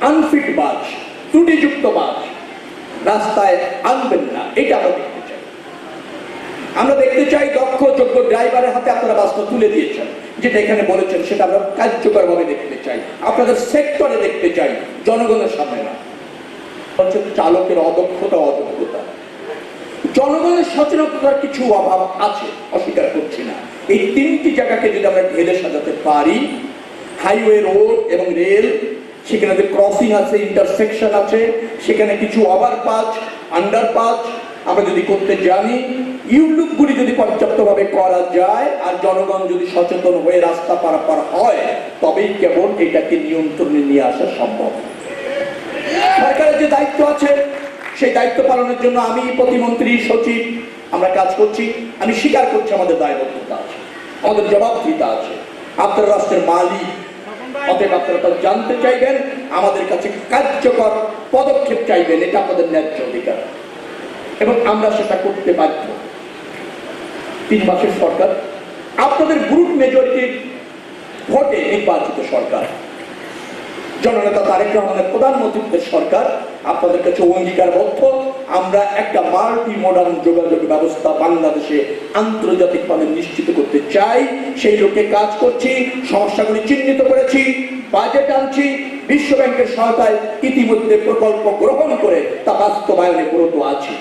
Unfit বাস, ত্রুটিযুক্ত বাস রাস্তায় আনবেন না, এটা আমরা দেখতে চাই। আমরা দেখতে চাই দক্ষ যোগ্য ড্রাইভারের হাতে আপনারা বাসটা তুলে দিয়েছেন, যেটা এখানে বলেছেন সেটা আমরা কার্যকর ভাবে দেখতে চাই, আপনাদের সেক্টরে দেখতে চাই, জনগণের সামনে না। হচ্ছে চালকের অদক্ষতা, জনগণের সচেতনতার কিছু অভাব আছে, অস্বীকার করছি না। এই তিনটি জায়গাকে যদি আমরা ঢেলে সাজাতে পারি, হাইওয়ে, রোড এবং রেল, সেখানে ক্রসিং আছে, ইন্টারসেকশন আছে, সেখানে কিছু ওভারপাস, আন্ডারপাস আমরা যদি করতে জানি, ইউলুপগুলি যদি পর্যাপ্তভাবে করা যায়, আর জনগণ যদি সচেতন হয়ে রাস্তা পারাপার হয়, তবেই কেবল এটাকে নিয়ন্ত্রণে নিয়ে আসা সম্ভব। সরকারের যে দায়িত্ব আছে সেই দায়িত্ব পালনের জন্য আমি প্রতিমন্ত্রী, সচিব আমরা কাজ করছি। আমি স্বীকার করছি আমাদের দায়বদ্ধতা আছে, আমাদের জবাবদিহিতা আছে। আপনারা রাষ্ট্রের মালিক, অতএব আপনারা জানতে চাইবেন, আমাদের কাছে কার্যকর পদক্ষেপ চাইবেন, এটা আপনাদের ন্যায্য অধিকার এবং আমরা সেটা করতে বাধ্য। 3 মাসের সরকার, আপনাদের গ্রুপ মেজরিটির ভোটে নির্বাচিত সরকার, জননেতা তারেক রহমানের প্রধানমন্ত্রীর সরকার, আপনাদের কাছে অঙ্গীকারবদ্ধ আমরা একটা মাল্টি মডার্ন যোগাযোগ ব্যবস্থা বাংলাদেশে আন্তর্জাতিকভাবে নিশ্চিত করতে চাই। সেই লক্ষ্যে কাজ করছি, সমস্যাগুলি চিহ্নিত করেছি, বাজেট আনছি, বিশ্ব ব্যাংকের সহায়তায় ইতিমধ্যে প্রকল্প গ্রহণ করে তা বাস্তবায়নে ব্রত আছি।